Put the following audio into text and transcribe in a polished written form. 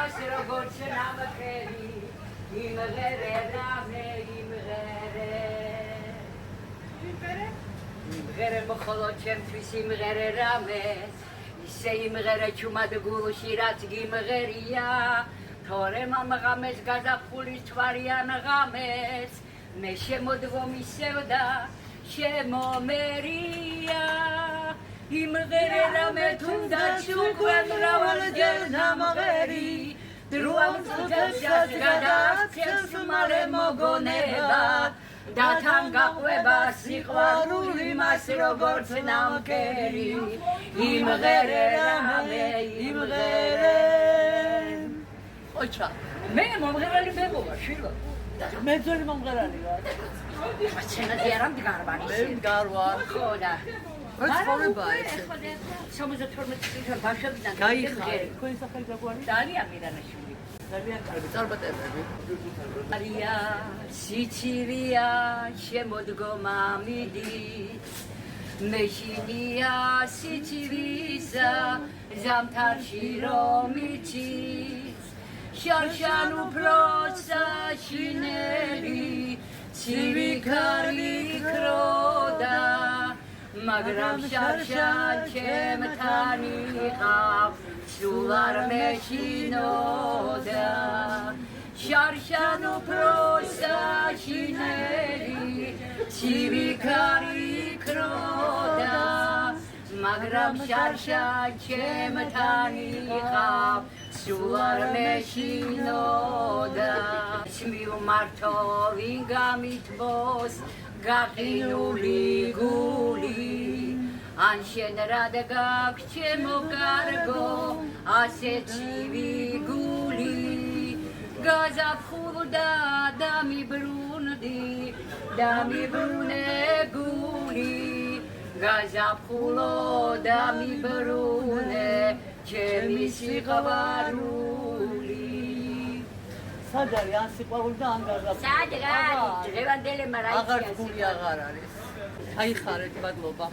იმას როგორც ნამხელი იმღერე რამე იმღერე მხოლოდ ჩემთვის იმღერე რამეს ისე იმღერე ჩუმად გულში რაც გიმღერია თორემ ამ ღამეს გაზაფხულის თვარიან ღამეს მე შემოდგომ ისევ და შემომერია იმღერე რამე თუნდაც უკვე მრავალჯერ დამღერი დროამ წუთებსაც გადააქცევს მალე მოგონება და თან გაყვება სიყვარული მას როგორც ნამქერი იმღერე რამე იმღერე ოჩა მე მომღერალი მეგობა შილო მე ძველი მომღერალი ვარ ჩენადი არ ამდგარვანი მე მგარვარ ხო და როცხოვება ეს 72 წელიწად ბავშვებიდან გაიხარე თქვენი სახელი გაგვარი დალია მირანაშვილი ძალიან კარგი წარმატებები არია სიცივია შემოდგომა მიდით მეშინია სიცივისა ზამთარში რომ იცის შარშან უფრო საშინელი ცივი ქარი ქროდა მაგრამ შარშან ჩემთან იყავ სულ არ მეშინოდა შარშან უფრო საშინელი ცივი ქარი ქროდა მაგრამ შარშან ჩემთან იყავ სულ არ მეშინოდა მივმართო ვინ გამითბოს გაყინული გული ან შენ რად გაქვს ჩემო კარგო ასე ცივი გული გაზაფხულდა და მიბრუნე გული გაზაფხულო და მიბრუნე ჩემი სიყვარული სად არის ან სიყვარული და ან გაზაფხული სად არის დღევანდელი მარაიცია აღარ გული აღარ არის გაიხარეთ მადლობა